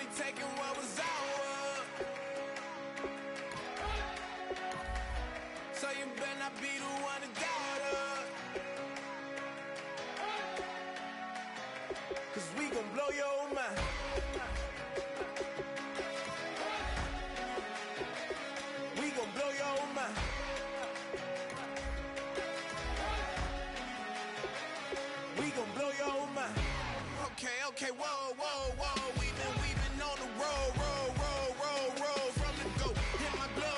only taking what was ours. So you better not be the one to doubt us. 'Cause we gon' blow your mind. We gon' blow your mind. We gon' blow your mind. Okay, whoa. We been on the road from the go. Hit my blow.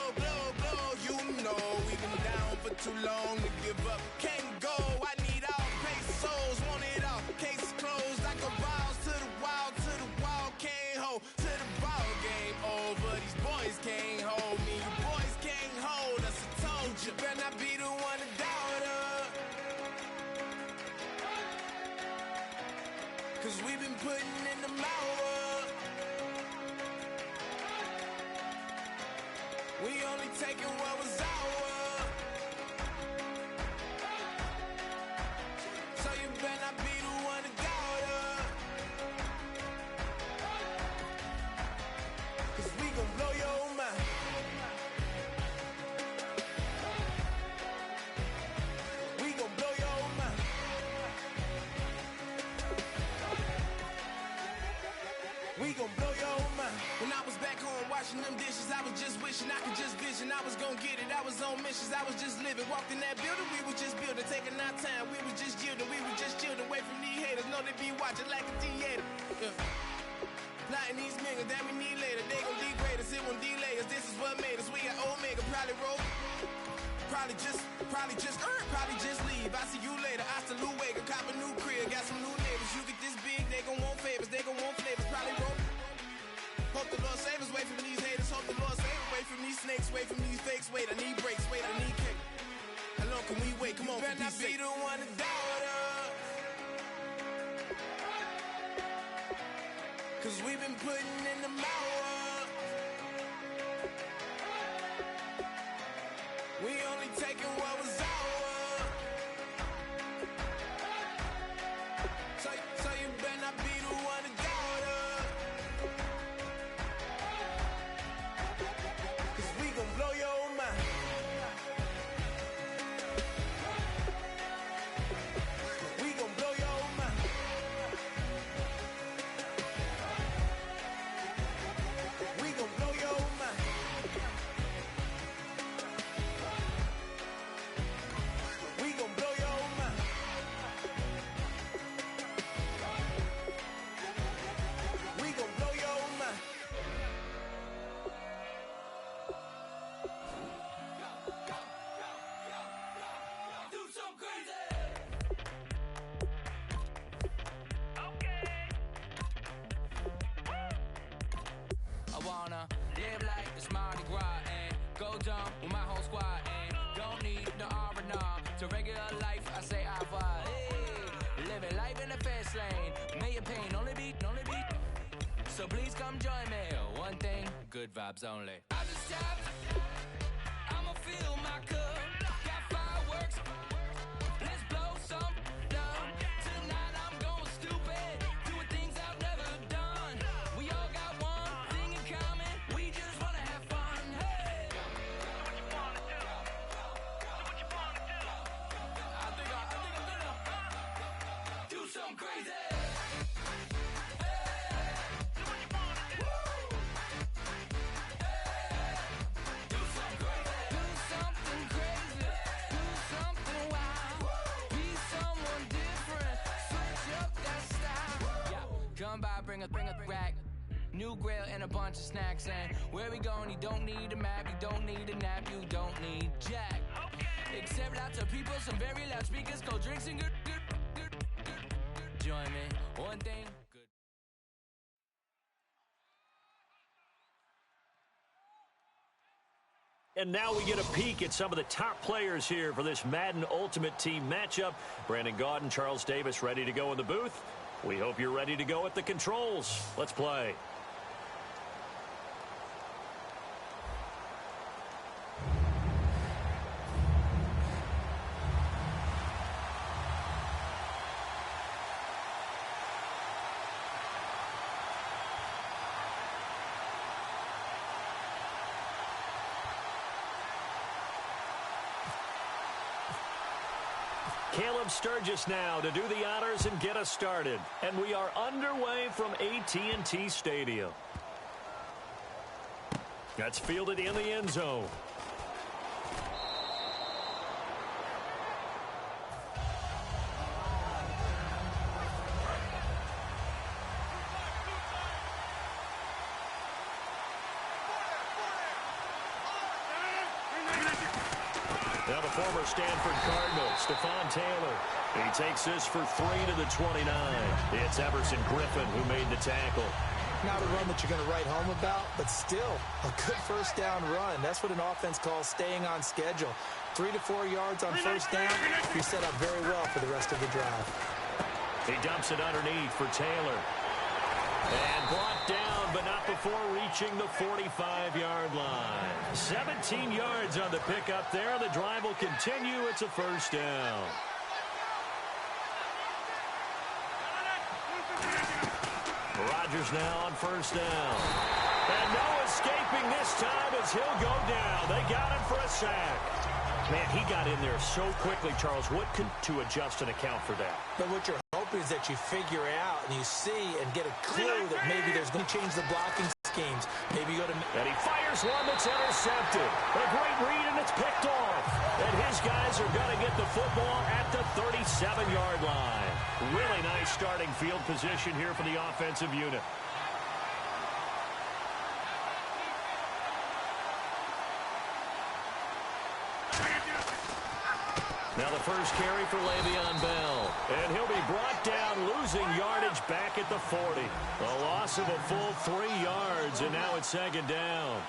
You know we been down for too long to give up. Can't go. I need all pesos, want it all. Case closed like a balls to the wall. Can't hold to the ball game over. These boys can't hold me. You boys can't hold us. I told you, better not be the one to doubt us. 'Cause we been putting in the hours. We only taking what was ours. So you better not be the one to doubt us. 'Cause we gon' blow your mind. We gon' blow your mind. We gon' blow your mind. When I was back home washing them dishes, I was just wishing I could just vision. I was gon' get it, I was on missions, I was just living. Walked in that building, we was just building, taking our time. We was just yielding, we was just chilling. Away from these haters, know they be watching like a theater. Plotting these niggas that we need later. They gon' degrade us, it won't delay us. This is what made us. We got Omega, probably roll. Probably just leave. I see you later. I salute Wake, cop a new crib, got some new neighbors. You get this big, they gon' want favors, they gon' want flavors. Probably roll. Hope the Lord save us, wait from these haters. Hope the Lord save us, wait from these snakes, wait from these fakes. Wait, I need breaks, wait, I need cake. How long can we wait? Come on, better not be the one to doubt us. 'Cause we been putting in the hours. We only taking what was ours. So you better not be the one to doubt us. 'Cause we gon' blow your mind. We gon' blow your mind. We gon' blow your mind. We gon' blow your mind. We gon' blow your mind. Do some crazy. I wanna live like it's Mardi Gras and go dumb with my whole squad and don't need no R&R to regular life. I say I vibe. Hey, living life in the fast lane. May your pain only be. So please come join me. One thing, good vibes only. I just tapped. I'ma fill my cup. Got fireworks. Let's blow some down. Tonight I'm going stupid. Doing things I've never done. We all got one thing in common. We just wanna have fun. Hey. Do what you wanna do. I think I'm gonna do something crazy. Come by, bring a rack. New grill and a bunch of snacks. And where we going, you don't need a map. You don't need a nap. You don't need jack. Except lots of people, some very loud speakers, cold drinks and good. Join me. One thing, good. And now we get a peek at some of the top players here for this Madden Ultimate Team matchup. Brandon Gaudin, Charles Davis ready to go in the booth. We hope you're ready to go at the controls. Let's play. Caleb Sturgis now to do the honors and get us started. And we are underway from AT&T Stadium. That's fielded in the end zone. Now the former Stanford Cardinal, Stephon Taylor. He takes this for 3 to the 29. It's Everson Griffin who made the tackle. Not a run that you're going to write home about, but still a good first down run. That's what an offense calls staying on schedule. 3 to 4 yards on first down. You're set up very well for the rest of the drive. He dumps it underneath for Taylor. And brought down, but not before reaching the 45-yard line. 17 yards on the pickup there. The drive will continue. It's a first down. Rodgers now on first down. And no escaping this time as he'll go down. They got him for a sack. Man, he got in there so quickly, Charles. What could to adjust and account for that? But what you're hoping is that you figure out and you see and get a clue that maybe there's going to change the blocking schemes. Maybe you go to... And he fires one that's intercepted. A great read, and it's picked off. And his guys are going to get the football at the 37-yard line. Really nice starting field position here for the offensive unit. Now the first carry for Le'Veon Bell. And he'll be brought down, losing yardage back at the 40. A loss of a full 3 yards, and now it's second down.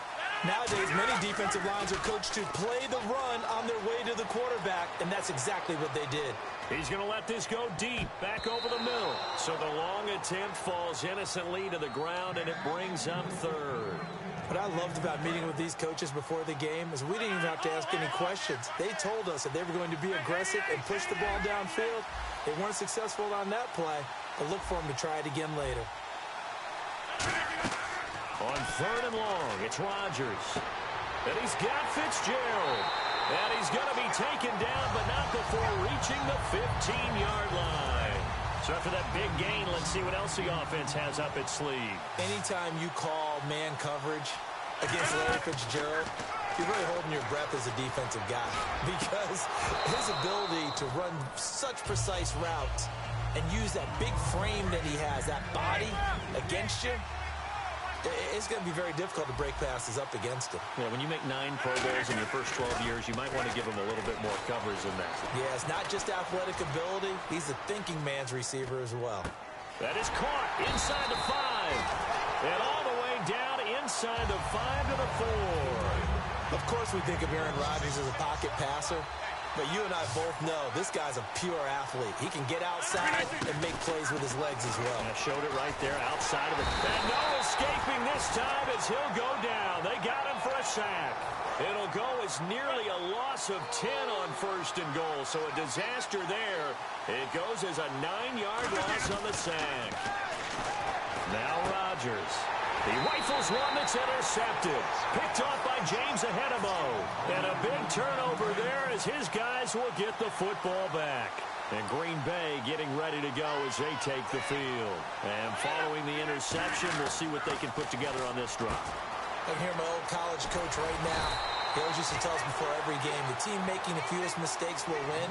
Nowadays, many defensive lines are coached to play the run on their way to the quarterback, and that's exactly what they did. He's going to let this go deep, back over the middle. So the long attempt falls innocently to the ground, and it brings up third. What I loved about meeting with these coaches before the game is we didn't even have to ask any questions. They told us that they were going to be aggressive and push the ball downfield. They weren't successful on that play, but look for them to try it again later. On third and long, it's Rodgers. And he's got Fitzgerald. And he's going to be taken down, but not before reaching the 15-yard line. So after that big gain, let's see what else the offense has up its sleeve. Anytime you call man coverage against Larry Fitzgerald, you're really holding your breath as a defensive guy because his ability to run such precise routes and use that big frame that he has, that body against you, it's going to be very difficult to break passes up against him. Yeah, when you make 9 Pro Bowls in your first 12 years, you might want to give him a little bit more coverage than that. Yeah, it's not just athletic ability. He's a thinking man's receiver as well. That is caught inside the 5. And all the way down inside the 5 to the 4. Of course we think of Aaron Rodgers as a pocket passer, but you and I both know this guy's a pure athlete. He can get outside and make plays with his legs as well. I showed it right there outside of the... And no escaping this time as he'll go down. They got him for a sack. It'll go as nearly a loss of 10 on first and goal, so a disaster there. It goes as a 9-yard loss on the sack. Now Rodgers. He rifles one that's intercepted. Picked off by James Ahedebo. And a big turnover there as his guys will get the football back. And Green Bay getting ready to go as they take the field. And following the interception, we'll see what they can put together on this drive. I can hear my old college coach right now. He always used to tell us before every game, the team making the fewest mistakes will win.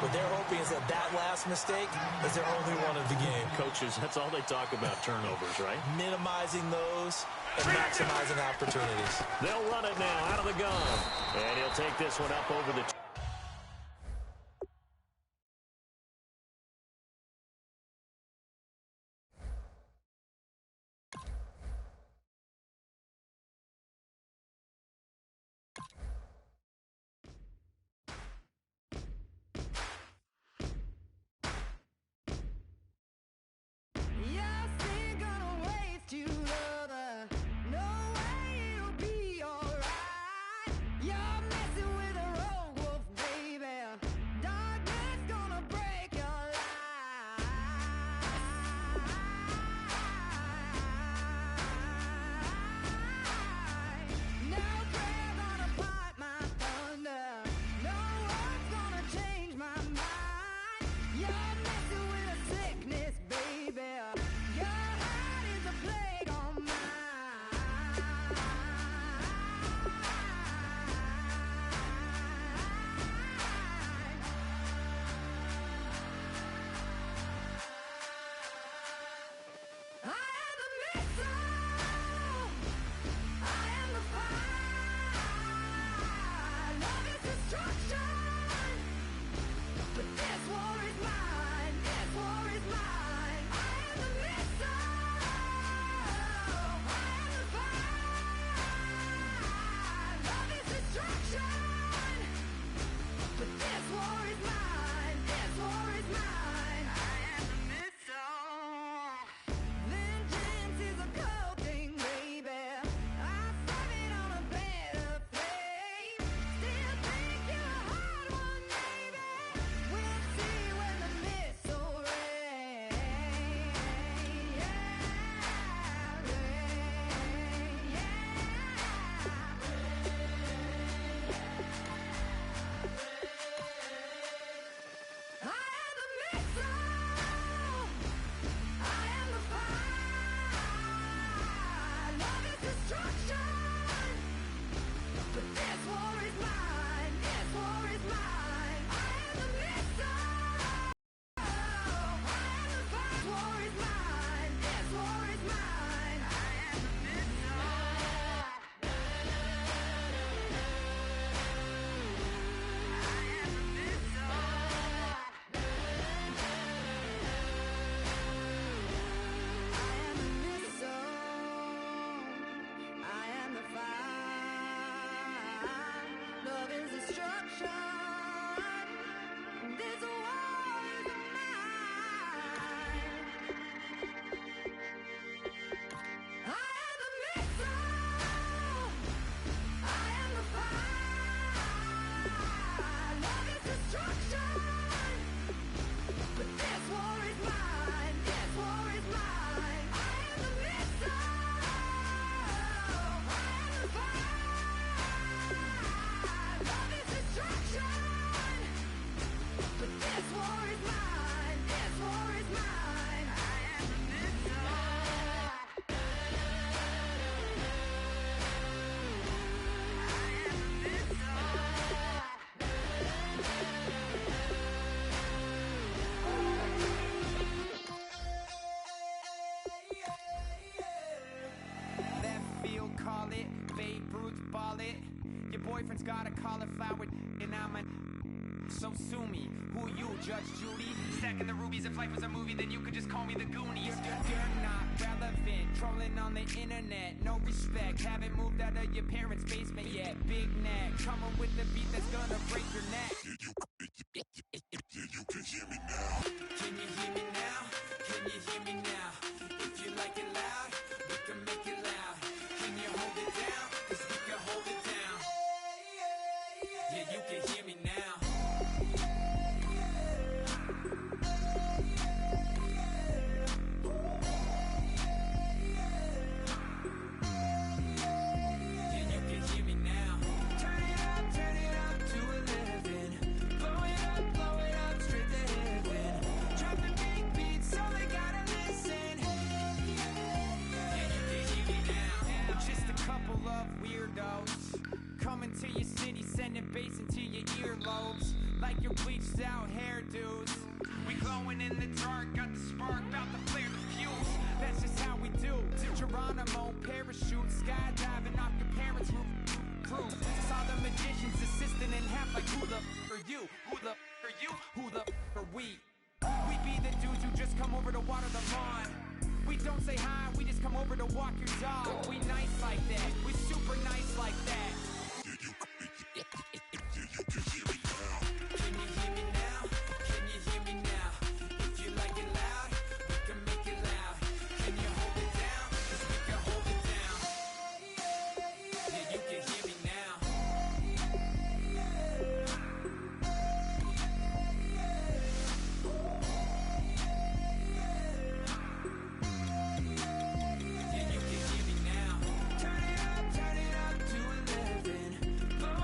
What they're hoping is that last mistake is their only one of the game. Coaches, that's all they talk about, turnovers, right? Minimizing those and maximizing opportunities. They'll run it now out of the gun. And he'll take this one up over the... Call it, Babe Ruth ball it. Your boyfriend's got a cauliflower and I'm a... So sue me, who you, Judge Judy? Stacking the rubies, if life was a movie, then you could just call me the Goonies. You're not relevant, trolling on the internet, no respect. Haven't moved out of your parents' basement yet. Big neck, coming with the beat that's gonna break your neck. You can hear me now. Can you hear me now? Can you hear me now? If you like it loud, we can make it loud. Can you hold it down? 'Cause we can hold it down. Yeah, you can hear me now. Yeah, you can hear me now. Turn it up to 11. Blow it up, straight to heaven. Drop the big beats, so they gotta listen. Yeah, you can hear me now. We're just a couple of weirdos coming to your city, sending bass into your earlobes like your bleached out hairdos. We glowing in the dark, got the spark, about to flare the fuse. That's just how we do. To Geronimo, parachute, skydiving off your parents' roof. Saw the magician's assistant in half like who the are you? Who the are you? Who the are we? We be the dudes who just come over to water the lawn. We don't say hi, we just come over to walk your dog. We nice like that, we super nice like that. You can hear me now. Can you hear me now? Can you hear me now? If you like it loud, we can make it loud. Can you hold it down? 'Cause we can hold it down. Yeah, you can hear me now. Yeah, you can hear me now. Turn it up to 11. Blow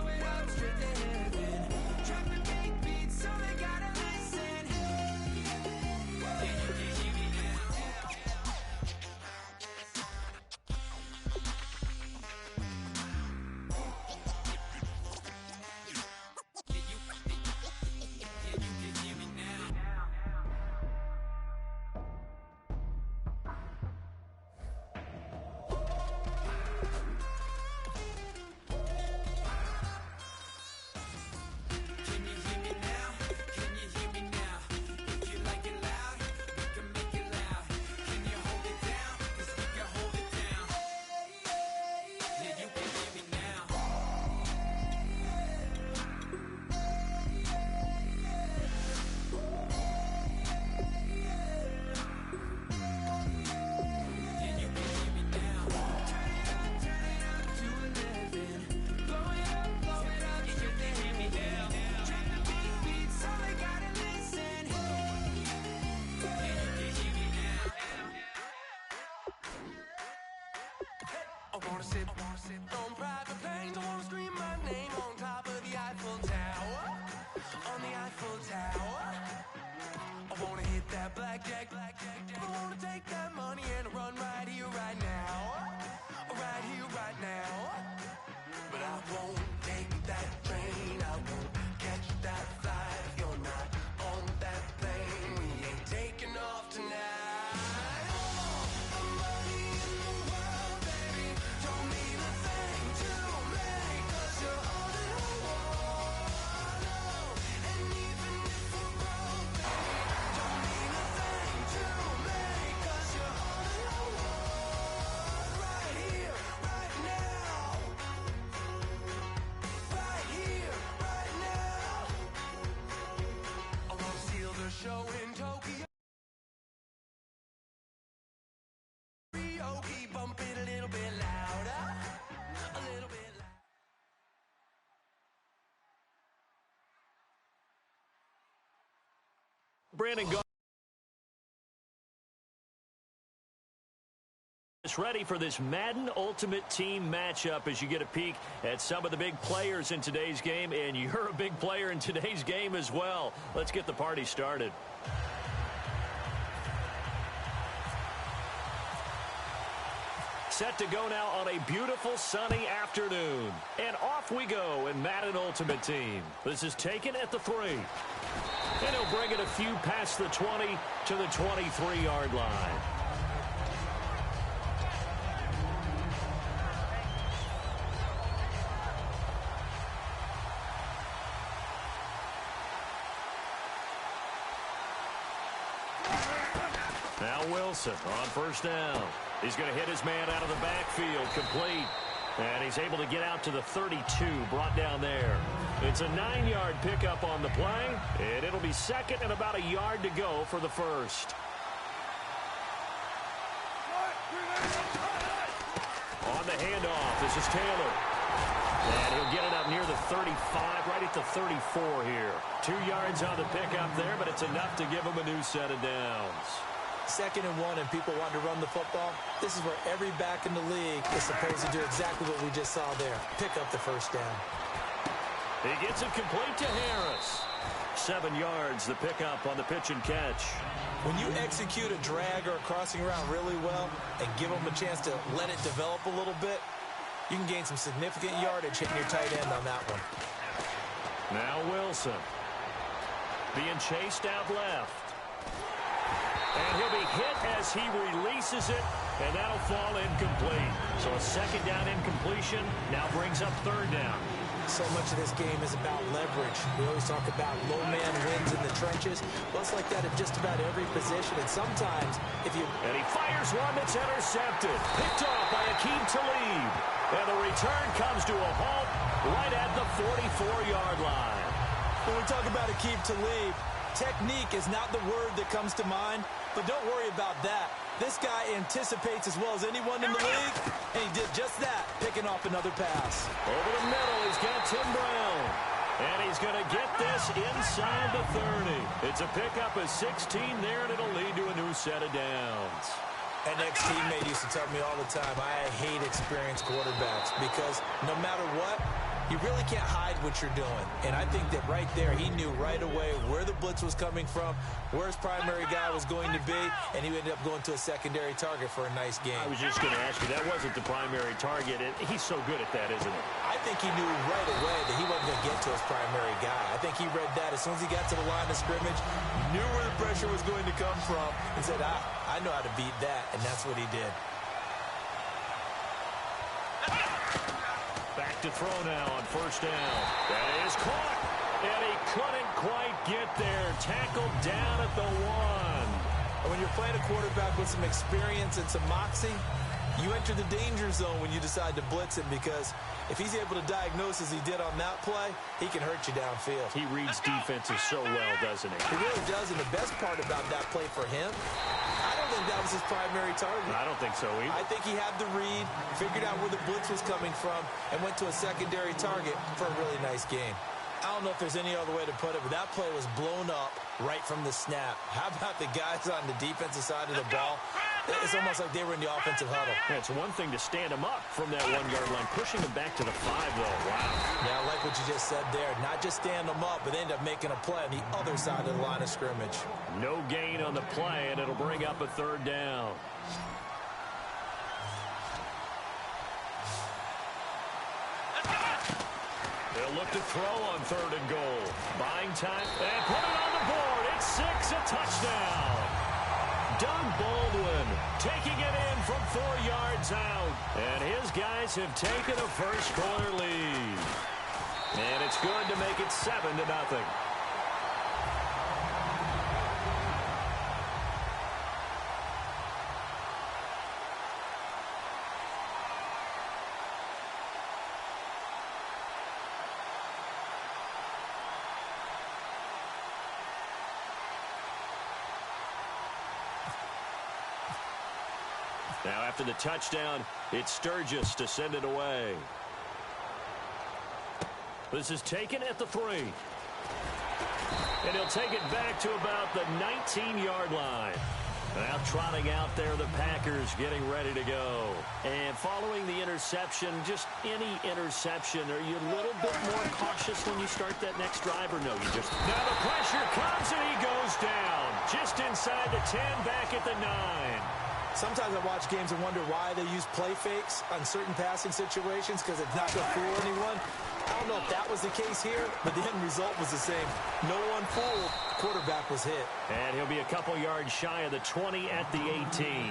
it up, straight to heaven. Drop the big beats, so they gotta listen. Yeah, you can hear me now. Yeah, you can hear me now. Can you hear me now? Can you hear me now? If you like it loud, we can make it loud. Can you hold it down? 'Cause we can hold it down. Yeah, you can hear me now. Yeah, you can hear me now. Turn it up to 11. Blow it up, straight to hear me now. Drop the big beats, so they gotta listen. Yeah, you can hear me now. I wanna sit on private planes. I wanna scream my name on top of the Eiffel Tower. On the Eiffel Tower. I wanna hit that blackjack. I wanna take that money and run right here, right now. Right here, right now. But I won't take that train. I won't catch that flight. If you're not on that plane, we ain't taking off tonight. All the money in the world, baby, don't mean Brandon ready for this Madden Ultimate Team matchup as you get a peek at some of the big players in today's game, and you're a big player in today's game as well. Let's get the party started. Set to go now on a beautiful sunny afternoon. And off we go in Madden Ultimate Team. This is taken at the 3. And he'll bring it a few past the 20 to the 23-yard line. Now Wilson on first down. He's going to hit his man out of the backfield, complete. And he's able to get out to the 32, brought down there. It's a 9-yard pickup on the play, and it'll be second and about a yard to go for the first. On the handoff, this is Taylor. And he'll get it up near the 35, right at the 34 here. 2 yards on the pickup there, but it's enough to give him a new set of downs. 2nd and 1 and people want to run the football. This is where every back in the league is supposed to do exactly what we just saw there. Pick up the first down. He gets it complete to Harris. 7 yards, the pickup on the pitch and catch. When you execute a drag or a crossing route really well and give them a chance to let it develop a little bit, you can gain some significant yardage hitting your tight end on that one. Now Wilson. Being chased out left. And he'll be hit as he releases it, and that'll fall incomplete. So a second down incompletion now brings up 3rd down. So much of this game is about leverage. We always talk about low man wins in the trenches. Well, it's like that at just about every position. And sometimes, if you... And he fires one that's intercepted. Picked off by Akeem Talib. And the return comes to a halt right at the 44-yard line. When we talk about Akeem Talib, technique is not the word that comes to mind. But don't worry about that. This guy anticipates as well as anyone in the league, and he did just that, picking off another pass. Over the middle, he's got Tim Brown. And he's going to get this inside the 30. It's a pickup of 16 there, and it'll lead to a new set of downs. An ex-teammate used to tell me all the time, I hate experienced quarterbacks because no matter what, you really can't hide what you're doing. And I think that right there, he knew right away where the blitz was coming from, where his primary guy was going to be, and he ended up going to a secondary target for a nice game. I was just going to ask you, that wasn't the primary target, and he's so good at that, isn't he? I think he knew right away that he wasn't going to get to his primary guy. I think he read that as soon as he got to the line of scrimmage, knew where the pressure was going to come from, and said, I know how to beat that, and that's what he did. Back to throw now on first down. That is caught. And he couldn't quite get there. Tackled down at the 1. And when you're playing a quarterback with some experience and some moxie, you enter the danger zone when you decide to blitz him because if he's able to diagnose as he did on that play, he can hurt you downfield. He reads defenses so well, doesn't he? He really does, and the best part about that play for him, I don't think that was his primary target. I don't think so either. I think he had the read, figured out where the blitz was coming from, and went to a secondary target for a really nice game. I don't know if there's any other way to put it, but that play was blown up right from the snap. How about the guys on the defensive side of the ball? It's almost like they were in the offensive huddle. Yeah, it's one thing to stand him up from that 1-yard line, pushing him back to the 5, though. Wow. Yeah, I like what you just said there. Not just stand them up, but they end up making a play on the other side of the line of scrimmage. No gain on the play, and it'll bring up a 3rd down. They'll look to throw on 3rd and goal. Buying time, and put it on the board. It's 6, a touchdown. Doug Baldwin taking it in from 4 yards out. And his guys have taken a first-quarter lead. And it's good to make it 7-0. Now after the touchdown, it's Sturgis to send it away. This is taken at the 3. And he'll take it back to about the 19-yard line. Now trotting out there, the Packers getting ready to go. And following the interception, just any interception, are you a little bit more cautious when you start that next drive, or no? You just... Now the pressure comes, and he goes down. Just inside the 10, back at the 9. Sometimes I watch games and wonder why they use play fakes on certain passing situations because it's not going to fool anyone. I don't know if that was the case here, but the end result was the same. No one fooled. Quarterback was hit. And he'll be a couple yards shy of the 20 at the 18.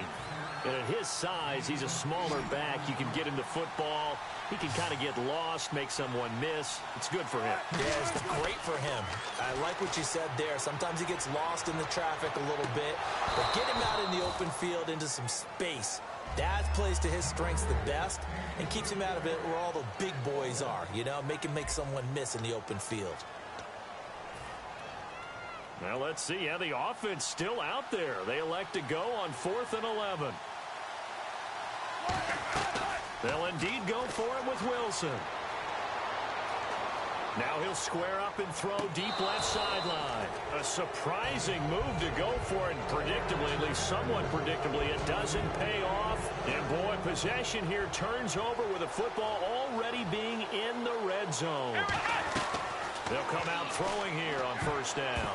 And at his size, he's a smaller back. You can get him the football. He can kind of get lost, make someone miss. It's good for him. Yeah, it's great for him. I like what you said there. Sometimes he gets lost in the traffic a little bit. But get him out in the open field into some space. That plays to his strengths the best and keeps him out of it where all the big boys are. You know, make him make someone miss in the open field. Well, let's see how the offense still out there. They elect to go on 4th and 11. They'll indeed go for it with Wilson. Now he'll square up and throw deep left sideline. A surprising move to go for it. Predictably, at least somewhat predictably, it doesn't pay off. And boy, possession here turns over with the football already being in the red zone. They'll come out throwing here on 1st down.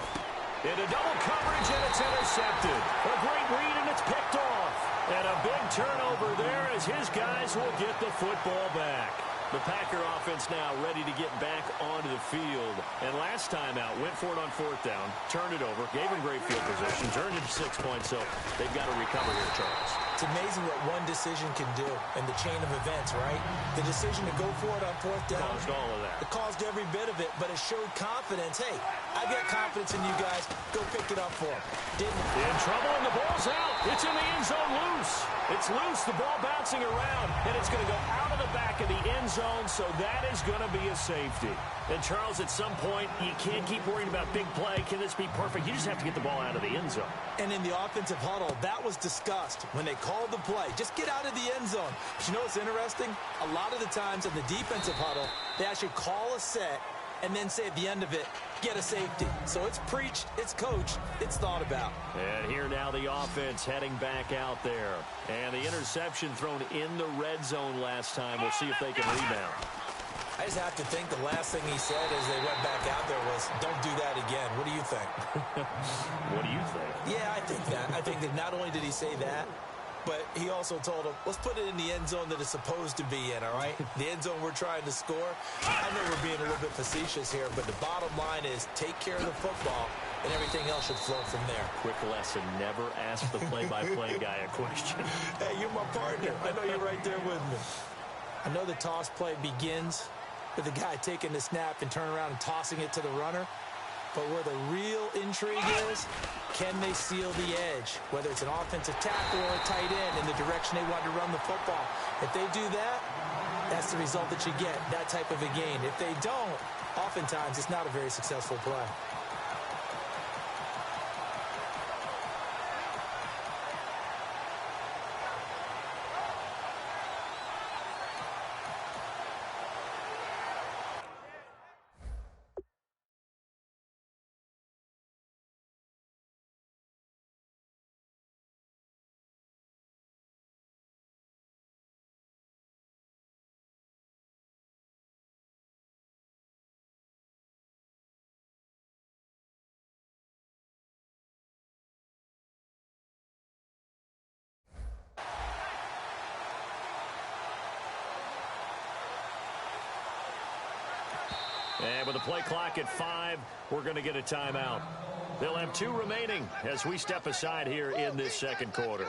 Into double coverage, and it's intercepted. A great read, and it's picked off. And a big turnover there as his guys will get the football back. The Packer offense now ready to get back onto the field. And last time out, went for it on 4th down, turned it over, gave him great field position, turned it to 6 points, so they've got to recover here, Charles. It's amazing what one decision can do in the chain of events, right? The decision to go for it on 4th down. Caused all of that. It caused every bit of it, but it showed confidence. Hey, I've got confidence in you guys. Go pick it up for him. Didn't. In trouble, and the ball's out. It's in the end zone loose. It's loose, the ball bouncing around, and it's going to go out of the back of the end zone, so that is going to be a safety. And, Charles, at some point, you can't keep worrying about big play. Can this be perfect? You just have to get the ball out of the end zone. And in the offensive huddle, that was discussed when they called the play. Just get out of the end zone. But you know what's interesting? A lot of the times in the defensive huddle, they actually call a set and then say at the end of it, get a safety. So it's preached, it's coached, it's thought about. And here now the offense heading back out there. And the interception thrown in the red zone last time. We'll see if they can rebound. I just have to think the last thing he said as they went back out there was, don't do that again. What do you think? What do you think? Yeah, I think that. I think that not only did he say that, but he also told him, let's put it in the end zone that it's supposed to be in, all right? The end zone we're trying to score. I know we're being a little bit facetious here, but the bottom line is take care of the football, and everything else should flow from there. Quick lesson, never ask the play-by-play guy a question. Hey, you're my partner. I know you're right there with me. I know the toss play begins with the guy taking the snap and turning around and tossing it to the runner. But where the real intrigue is, can they seal the edge? Whether it's an offensive tackle or a tight end in the direction they want to run the football. If they do that, that's the result that you get, that type of a gain. If they don't, oftentimes it's not a very successful play. And with the play clock at 5, we're going to get a timeout. They'll have 2 remaining as we step aside here in this second quarter.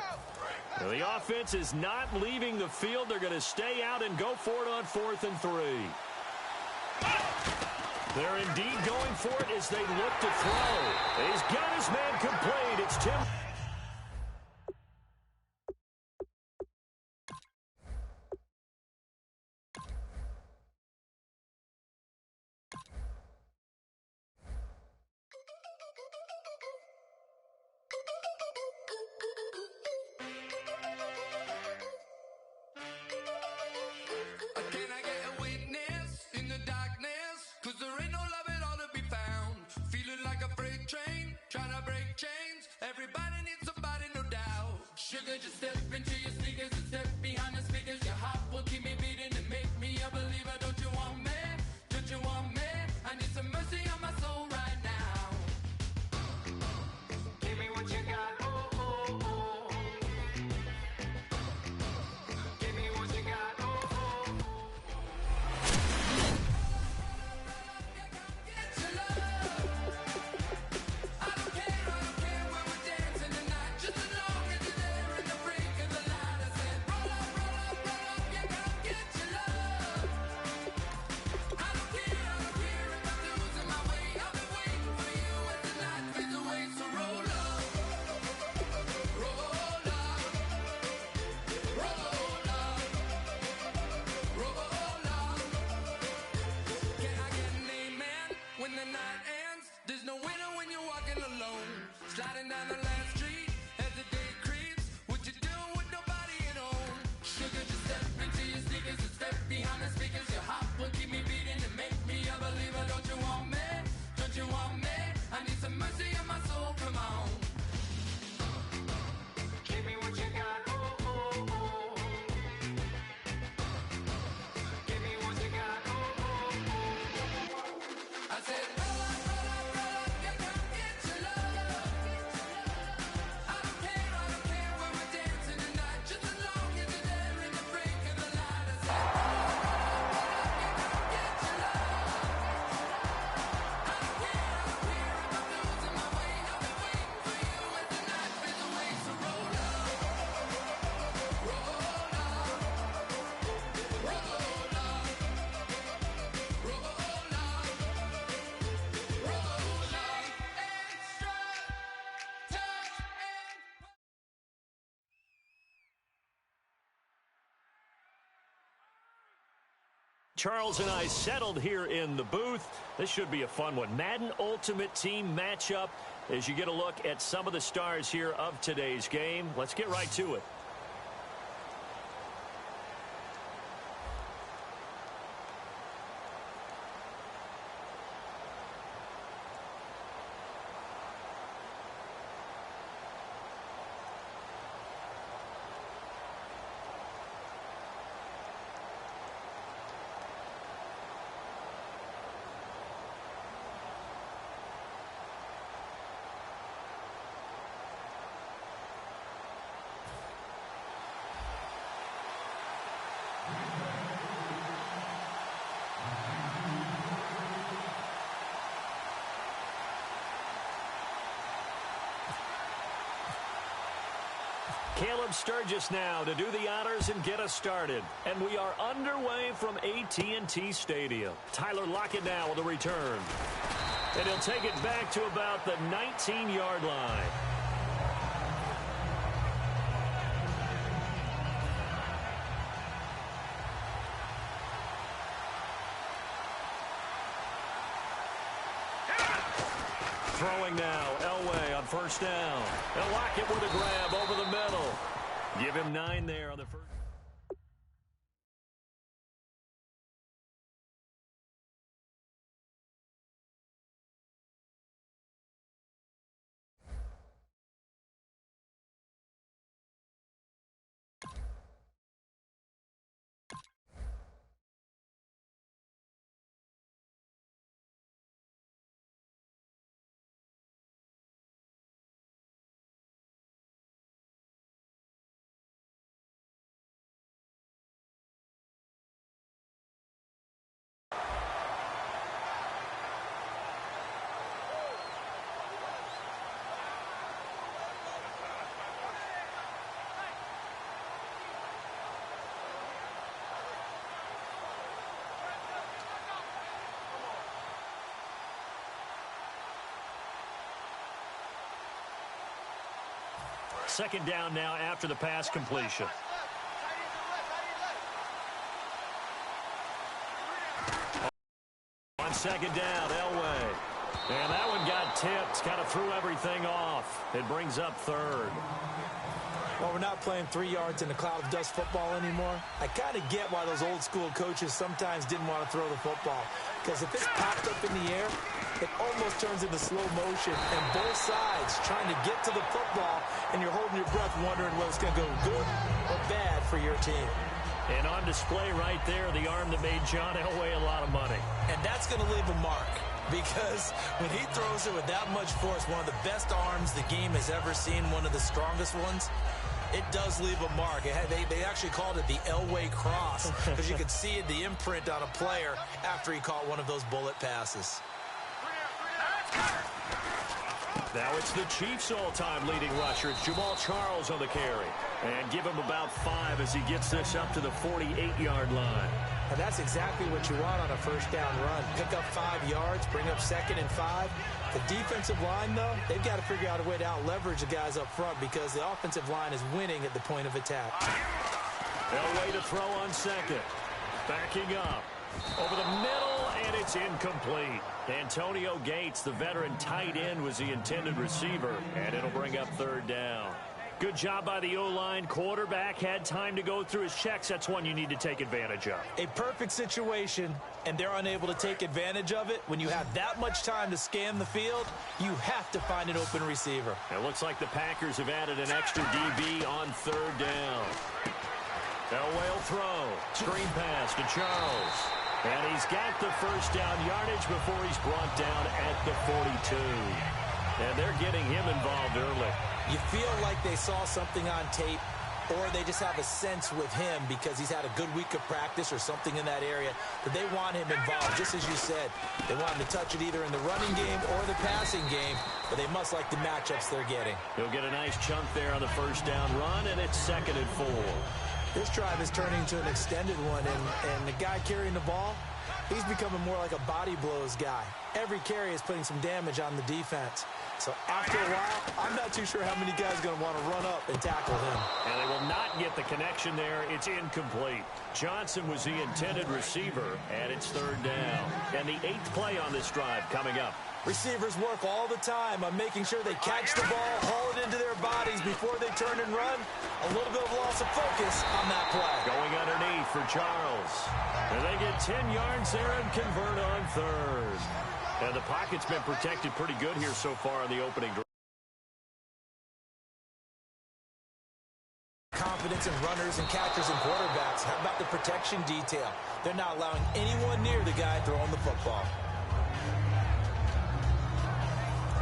Now, the offense is not leaving the field. They're going to stay out and go for it on 4th and 3. They're indeed going for it as they look to throw. He's got his man complete. It's Tim. Like a friend. trying to break chains. Everybody needs somebody, no doubt. Sugar, just step into your sneakers and step behind the speakers. Your heart will keep me beating and make me a believer. Don't you want me? Don't you want me? I need some mercy on my soul right now. Give me what you got. Oh, oh, oh. Give me what you got. Oh, oh, oh. Get your love. I don't care when we're dancing tonight. Just as long as you're there in the break of the light. I said, roll up, you gotta get your love. I don't care if I'm losing my way. I'll be waiting for you as the night fades away. So roll up, roll up, roll up, roll up. Can I get an amen when the night ends? There's no winner when you're walking alone. Sliding down the last street as the day creeps. What you doing with nobody at home? Sugar, just step into your sneakers and step behind the speakers. Your heart will keep me beating and make me a believer. Don't you want me? Don't you want me? I need some mercy on my soul. Come on. Give me what you got. Oh, oh, oh. Give me what you got. Oh, oh, oh. I said, roll up, you gotta get your love. I don't care when we're dancing tonight. Just as long as you're there in the break of the light. I said, you gotta get your love. I don't care if I'm losing my way. I'll be waiting for you as the night fades away. So roll up, roll up, roll up, roll up, roll up. Extra touch and Charles and I settled here in the booth. This should be a fun one. Madden Ultimate Team matchup as you get a look at some of the stars here of today's game. Let's get right to it. Caleb Sturgis now to do the honors and get us started. And we are underway from AT&T Stadium. Tyler Lockett now with the return. And he'll take it back to about the 19-yard line. Throwing now, Elway on first down. And Lockett with a grab over the middle. Give him 9 there on the first. Second down now after the pass completion. On second down, Elway. And that one got tipped. Kind of threw everything off. It brings up third. Well, we're not playing 3 yards in a cloud of dust football anymore. I kind of get why those old school coaches sometimes didn't want to throw the football. Because if it's popped up in the air, it almost turns into slow motion, and both sides trying to get to the football, and you're holding your breath wondering whether it's going to go good or bad for your team. And on display right there, the arm that made John Elway a lot of money. And that's going to leave a mark, because when he throws it with that much force, one of the best arms the game has ever seen, one of the strongest ones, it does leave a mark. They actually called it the Elway cross, because you could see the imprint on a player after he caught one of those bullet passes. Now it's the Chiefs' all-time leading rusher. It's Jamal Charles on the carry. And give him about 5 as he gets this up to the 48-yard line. And that's exactly what you want on a first down run. Pick up 5 yards, bring up 2nd and 5. The defensive line, though, they've got to figure out a way to out-leverage the guys up front, because the offensive line is winning at the point of attack. Elway to throw on 2nd. Backing up. Over the middle, and it's incomplete. Antonio Gates, the veteran tight end, was the intended receiver, and it'll bring up 3rd down. Good job by the O-line. Quarterback had time to go through his checks. That's one you need to take advantage of. A perfect situation, and they're unable to take advantage of it. When you have that much time to scan the field, you have to find an open receiver. It looks like the Packers have added an extra DB on 3rd down. Elway will throw. Screen pass to Charles. And he's got the first down yardage before he's brought down at the 42. And they're getting him involved early. You feel like they saw something on tape, or they just have a sense with him because he's had a good week of practice or something in that area that they want him involved. Just as you said, they want him to touch it either in the running game or the passing game, but they must like the matchups they're getting. He'll get a nice chunk there on the first down run, and it's 2nd and 4. This drive is turning into an extended one, and the guy carrying the ball, he's becoming more like a body blows guy. Every carry is putting some damage on the defense. So after a while, I'm not too sure how many guys are going to want to run up and tackle him. And they will not get the connection there. It's incomplete. Johnson was the intended receiver, and it's 3rd down. And the 8th play on this drive coming up. Receivers work all the time on making sure they catch the ball, haul it into their bodies before they turn and run. A little bit of loss of focus on that play. Going underneath for Charles. And they get 10 yards there and convert on 3rd. And the pocket's been protected pretty good here so far in the opening drive. Confidence in runners and catchers and quarterbacks. How about the protection detail? They're not allowing anyone near the guy throwing the football.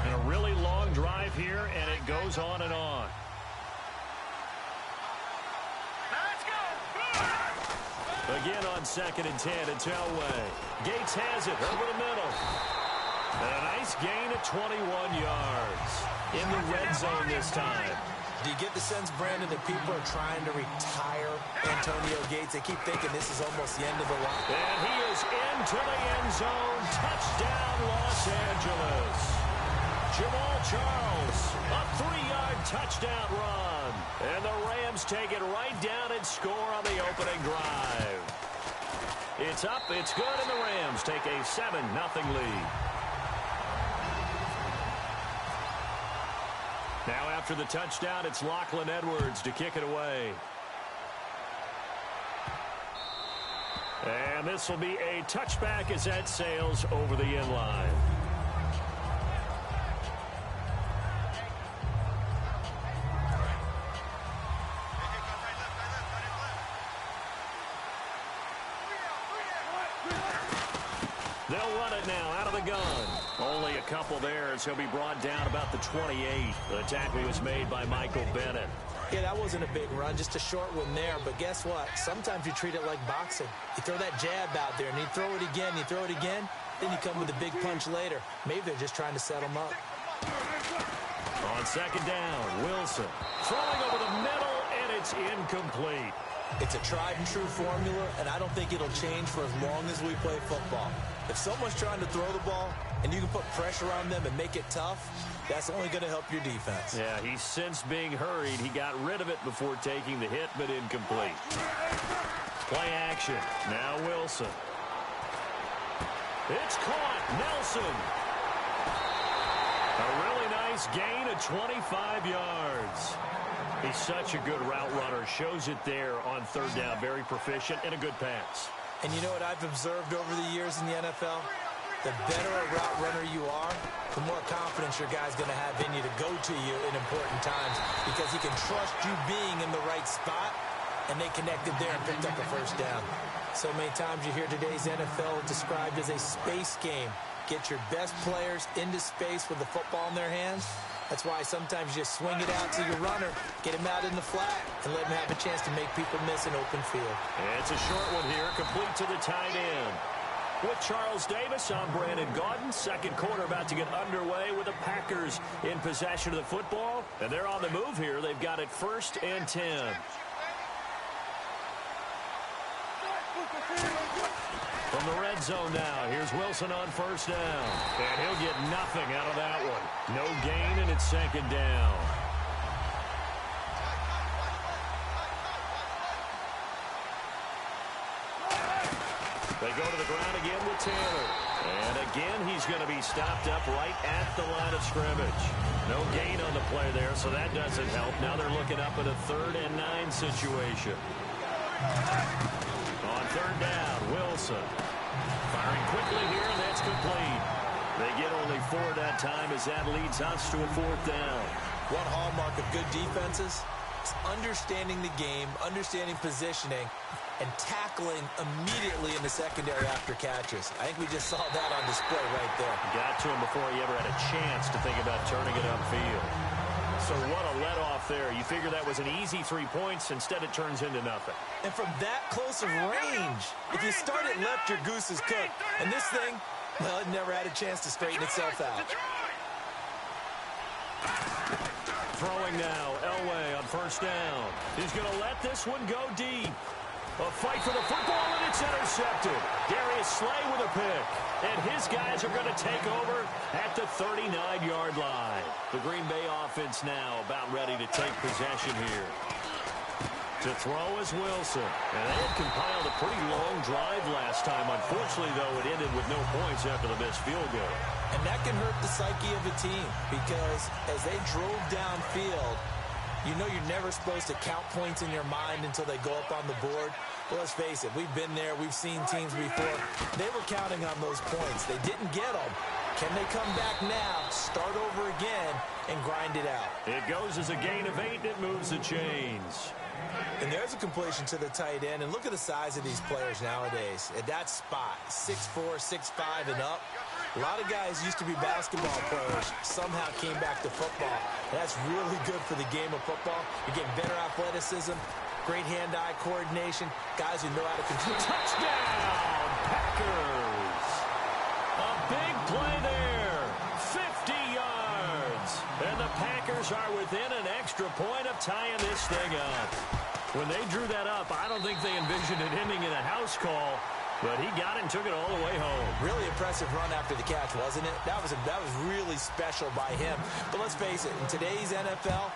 And a really long drive here, and it goes on and on. Again on 2nd and 10, it's Elway. Gates has it over the middle. And a nice gain of 21 yards. In the red zone this time. Do you get the sense, Brandon, that people are trying to retire Antonio Gates? They keep thinking this is almost the end of the line. And he is into the end zone. Touchdown, Los Angeles. Jamal Charles, a 3-yard touchdown run. And the Rams take it right down and score on the opening drive. It's up, it's good, and the Rams take a 7-0 lead. Now after the touchdown, it's Lachlan Edwards to kick it away. And this will be a touchback as that sails over the end line. They'll run it now out of the gun. Only a couple there as he'll be brought down about the 28. The tackle was made by Michael Bennett. Yeah, that wasn't a big run, just a short one there. But guess what? Sometimes you treat it like boxing. You throw that jab out there, and you throw it again, then you come with a big punch later. Maybe they're just trying to set him up. On 2nd down, Wilson throwing over the middle, and it's incomplete. It's a tried-and-true formula, and I don't think it'll change for as long as we play football. If someone's trying to throw the ball and you can put pressure on them and make it tough, that's only going to help your defense. Yeah, he's since being hurried. He got rid of it before taking the hit, but incomplete. Play action. Now Wilson. It's caught. Nelson. A really nice gain of 25 yards. He's such a good route runner. Shows it there on 3rd down. Very proficient and a good pass. And you know what I've observed over the years in the NFL? the better a route runner you are, the more confidence your guy's going to have in you to go to you in important times because he can trust you being in the right spot, and they connected there and picked up a first down. So many times you hear today's NFL described as a space game. Get your best players into space with the football in their hands. That's why sometimes you just swing it out to your runner, get him out in the flat, and let him have a chance to make people miss an open field. It's a short one here, complete to the tight end. With Charles Davis, I'm Brandon Gaudin. Second quarter about to get underway with the Packers in possession of the football. And they're on the move here. They've got it 1st and 10. From the red zone now, here's Wilson on first down. And he'll get nothing out of that one. No gain, and it's 2nd down. They go to the ground again with Taylor. And again, he's going to be stopped up right at the line of scrimmage. No gain on the play there, so that doesn't help. Now they're looking up at a 3rd and 9 situation. On 3rd down, Wilson. Firing quickly here, and that's complete. They get only 4 that time as that leads us to a 4th down. One hallmark of good defenses is understanding the game, understanding positioning, and tackling immediately in the secondary after catches. I think we just saw that on display right there. Got to him before he ever had a chance to think about turning it upfield. So what a let-off there. You figure that was an easy 3 points. Instead, it turns into nothing. And from that close of range, if you start it left, your goose is cooked. And this thing, well, it never had a chance to straighten itself out. Throwing now, Elway on first down. He's going to let this one go deep. A fight for the football, and it's intercepted. Darius Slay with a pick. And his guys are going to take over at the 39-yard line. The Green Bay offense now about ready to take possession here. To throw is Wilson. And they had compiled a pretty long drive last time. Unfortunately, though, it ended with no points after the missed field goal. And that can hurt the psyche of a team because as they drove downfield, you know you're never supposed to count points in your mind until they go up on the board. Well, let's face it, we've been there, we've seen teams before. They were counting on those points. They didn't get them. Can they come back now, start over again, and grind it out? It goes as a gain of 8, it moves the chains. And there's a completion to the tight end. And look at the size of these players nowadays. At that spot, 6'4", 6'5", and up. A lot of guys used to be basketball pros, somehow came back to football. That's really good for the game of football. You're getting better athleticism, great hand-eye coordination, guys who know how to control. Touchdown, Packers! A big play there, 50 yards. And the Packers are within an extra point of tying this thing up. When they drew that up, I don't think they envisioned it ending in a house call. But he got it and took it all the way home. Really impressive run after the catch, wasn't it? That was really special by him. But let's face it, in today's NFL,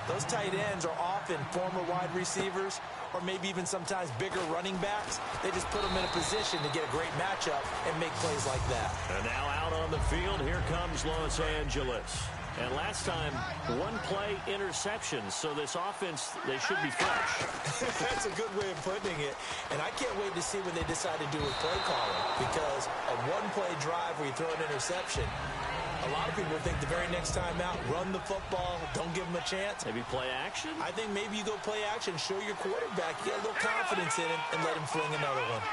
those tight ends are often former wide receivers or maybe even sometimes bigger running backs. They just put them in a position to get a great matchup and make plays like that. And now out on the field, here comes Los Angeles. And last time, one play interceptions, so this offense, they should be fresh. That's a good way of putting it. And I can't wait to see what they decide to do with play calling, because a one-play drive where you throw an interception, a lot of people think the very next time out, run the football, don't give them a chance. Maybe play action? I think maybe you go play action, show your quarterback, you get a little confidence in him, and let him fling another one.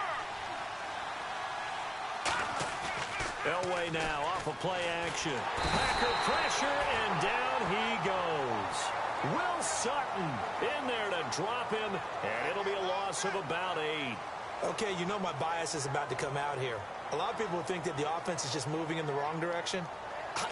Elway now off of play action. Packer pressure, and down he goes. Will Sutton in there to drop him, and it'll be a loss of about 8. Okay, you know my bias is about to come out here. A lot of people think that the offense is just moving in the wrong direction.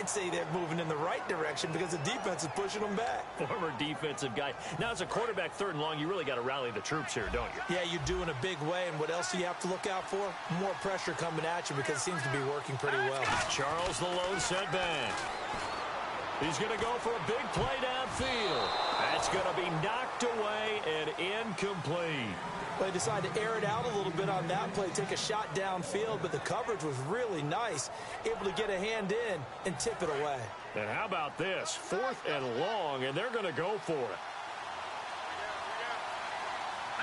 I'd say they're moving in the right direction because the defense is pushing them back. Former defensive guy. Now, as a quarterback, 3rd and long, you really got to rally the troops here, don't you? Yeah, you do in a big way. And what else do you have to look out for? More pressure coming at you because it seems to be working pretty well. Charles the lone setback. He's going to go for a big play downfield. That's going to be knocked away and incomplete. They decided to air it out a little bit on that play, take a shot downfield, but the coverage was really nice, able to get a hand in and tip it away. And how about this? 4th and long, and they're going to go for it.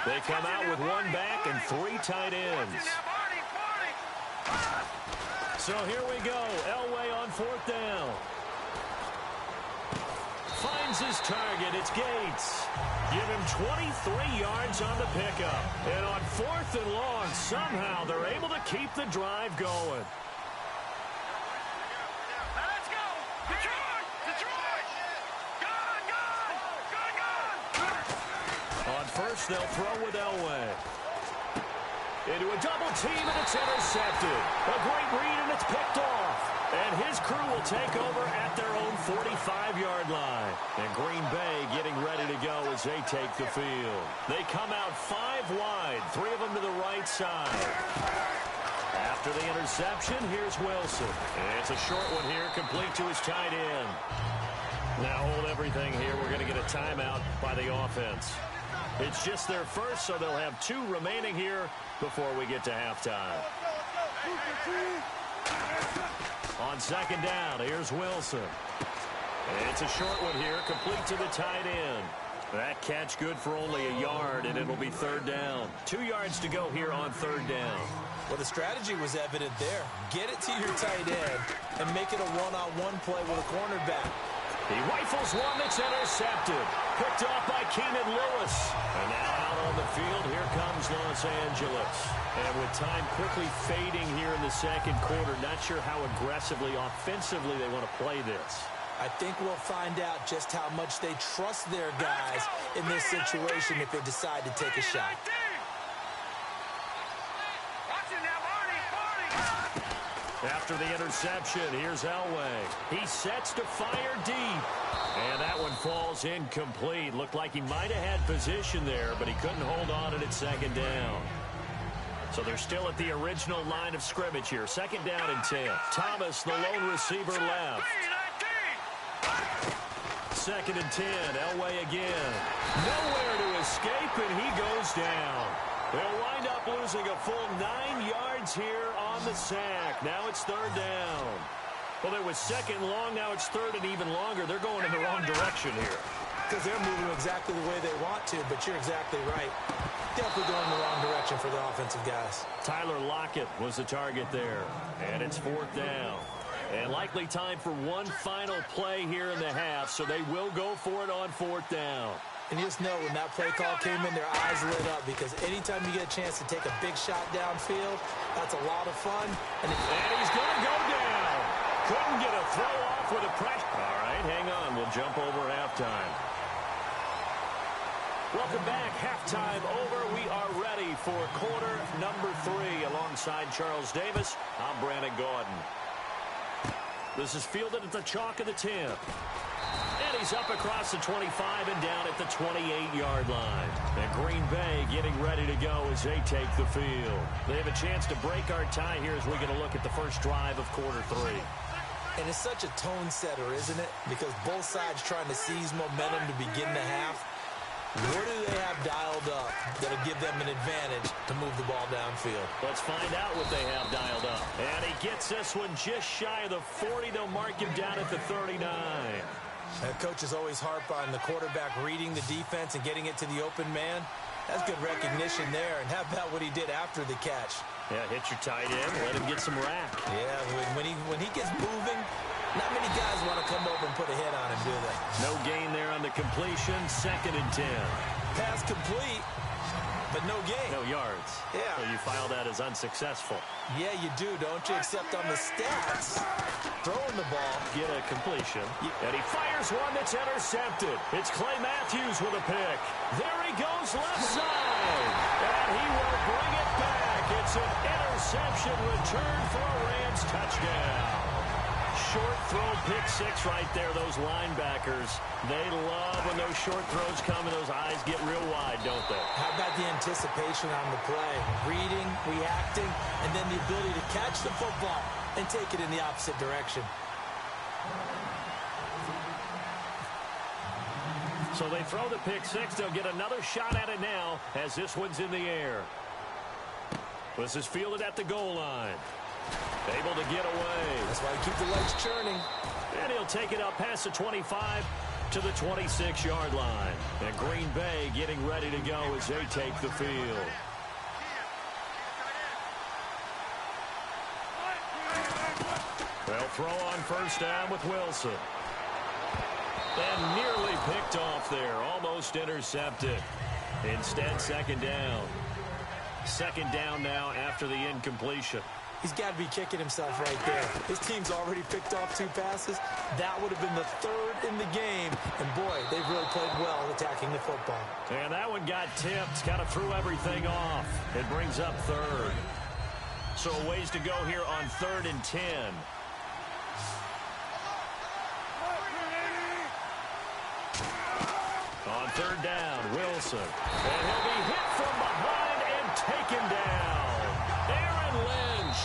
They come out with one back and 3 tight ends. So here we go. Elway on 4th down. Finds his target. It's Gates. Give him 23 yards on the pickup. And on 4th and long, somehow they're able to keep the drive going. Let's go! Detroit! Detroit! Gone! On first, they'll throw with Elway. Into a double team, and it's intercepted. A great read, and it's picked off. And his crew will take over at their own 45-yard line. And Green Bay getting ready to go as they take the field. They come out 5 wide, 3 of them to the right side. After the interception, here's Wilson. And it's a short one here, complete to his tight end. Now hold everything here. We're going to get a timeout by the offense. It's just their first, so they'll have 2 remaining here before we get to halftime. On 2nd down, here's Wilson. And it's a short one here, complete to the tight end. That catch good for only a yard, and it'll be 3rd down. 2 yards to go here on 3rd down. Well, the strategy was evident there. Get it to your tight end and make it a one-on-one play with a cornerback. He rifles one that's intercepted. Picked off by Keenan Lewis. And now out on the field, here comes Los Angeles. And with time quickly fading here in the 2nd quarter, not sure how aggressively, offensively they want to play this. I think we'll find out just how much they trust their guys in this situation if they decide to take a shot. After the interception, here's Elway. He sets to fire deep. And that one falls incomplete. Looked like he might have had position there, but he couldn't hold on at 2nd down. So they're still at the original line of scrimmage here. 2nd down and 10. Thomas, the lone receiver, left. 2nd and 10. Elway again. Nowhere to escape, and he goes down. They'll wind up losing a full 9 yards here on the sack. Now it's 3rd down. Well, there was 2nd long. Now it's 3rd and even longer. They're going in the wrong direction here. Because they're moving exactly the way they want to, but you're exactly right. Definitely going in the wrong direction for the offensive guys. Tyler Lockett was the target there. And it's 4th down. And likely time for one final play here in the half, so they will go for it on 4th down. And you just know when that play call came in, their eyes lit up because anytime you get a chance to take a big shot downfield, that's a lot of fun. And he's going to go down. Couldn't get a throw off with a pressure. All right, hang on. We'll jump over halftime. Welcome back. Halftime over. We are ready for quarter number 3 alongside Charles Davis. I'm Brandon Gordon. This is fielded at the chalk of the 10. And he's up across the 25 and down at the 28-yard line. And Green Bay getting ready to go as they take the field. They have a chance to break our tie here as we get a look at the first drive of quarter 3. And it's such a tone setter, isn't it? Because both sides trying to seize momentum to begin the half. What do they have dialed up that'll give them an advantage to move the ball downfield? Let's find out what they have dialed up. And he gets this one just shy of the 40. They'll mark him down at the 39. Coaches always harp on the quarterback reading the defense and getting it to the open man. That's good recognition there. And how about what he did after the catch? Yeah, hit your tight end, let him get some rack. Yeah, when he gets moving, not many guys want to come over and put a hit on him, do they? No gain there on the completion. 2nd and 10. Pass complete, but no gain. No yards. Yeah. So you file that as unsuccessful. Yeah, you do, don't you? Except on the stats. Throwing the ball. Get a completion. And he fires one that's intercepted. It's Clay Matthews with a pick. There he goes left side. And he will bring it back. It's an interception return for a Rams touchdown. Short throw, pick 6 right there. Those linebackers, they love when those short throws come and those eyes get real wide, don't they? How about the anticipation on the play? Reading, reacting, and then the ability to catch the football and take it in the opposite direction. So they throw the pick 6. They'll get another shot at it now as this one's in the air. This is fielded at the goal line. Able to get away. That's why you keep the legs churning. And he'll take it up past the 25 to the 26-yard line. And Green Bay getting ready to go as they take the field. Throw on first down with Wilson. And nearly picked off there. Almost intercepted. Instead, second down. Second down now after the incompletion. He's got to be kicking himself right there. His team's already picked off 2 passes. That would have been the 3rd in the game. And, boy, they've really played well attacking the football. And that one got tipped. Kind of threw everything off. It brings up 3rd. So a ways to go here on 3rd and 10. On 3rd down, Wilson. And he'll be hit from behind and taken down. Aaron Lynch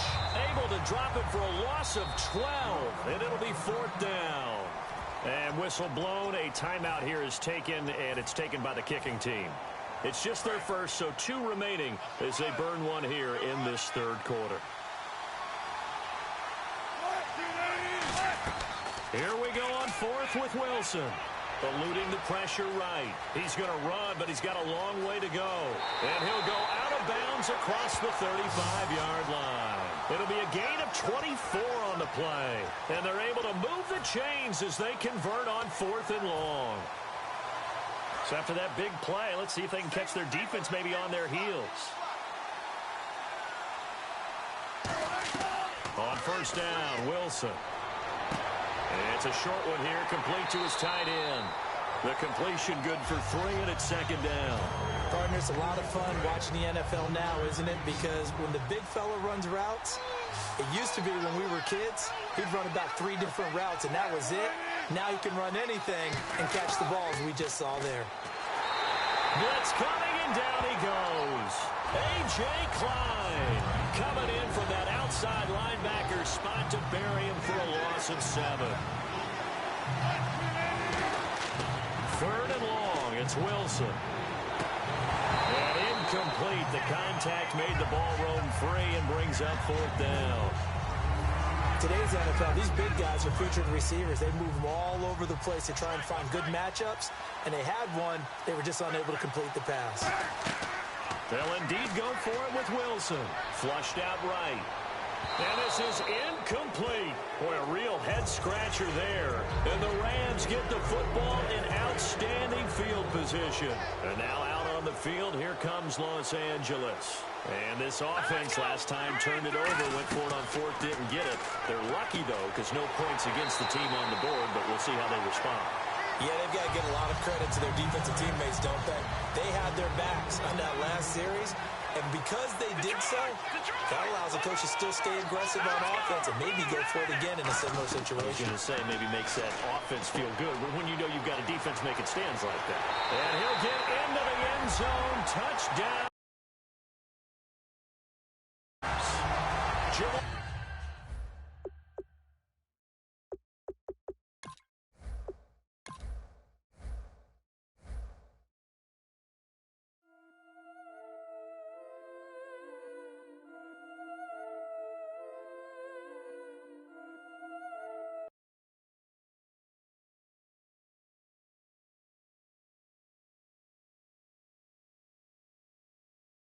able to drop it for a loss of 12. And it'll be 4th down. And whistle blown. A timeout here is taken, and it's taken by the kicking team. It's just their first, so 2 remaining as they burn one here in this 3rd quarter. Here we go on 4th with Wilson. Eluding the pressure right. He's going to run, but he's got a long way to go. And he'll go out of bounds across the 35-yard line. It'll be a gain of 24 on the play. And they're able to move the chains as they convert on 4th and long. So after that big play, let's see if they can catch their defense maybe on their heels. On first down, Wilson. And it's a short one here, complete to his tight end. The completion good for 3, and it's second down. Partner, it's a lot of fun watching the NFL now, isn't it? Because when the big fella runs routes, it used to be when we were kids, he'd run about 3 different routes, and that was it. Now he can run anything and catch the balls we just saw there. Blitz coming, and down he goes. A.J. Klein coming in from that outside linebacker spot to bury him for a loss of 7. 3rd and long, it's Wilson. And incomplete. The contact made the ball roam free and brings up 4th down. Today's NFL, these big guys are featured receivers. They move them all over the place to try and find good matchups, and they had one. They were just unable to complete the pass. They'll indeed go for it with Wilson. Flushed out right. And this is incomplete. Boy, a real head-scratcher there. And the Rams get the football in outstanding field position. And now out on the field, here comes Los Angeles. And this offense last time turned it over, went for it on 4th, didn't get it. They're lucky, though, because no points against the team on the board, but we'll see how they respond. Yeah, they've got to give a lot of credit to their defensive teammates, don't they? They had their backs on that last series, and because they did so, that allows the coach to still stay aggressive on offense and maybe go for it again in a similar situation. I was going to say maybe makes that offense feel good, but when you know you've got a defense making stands like that. And he'll get into the end zone. Touchdown.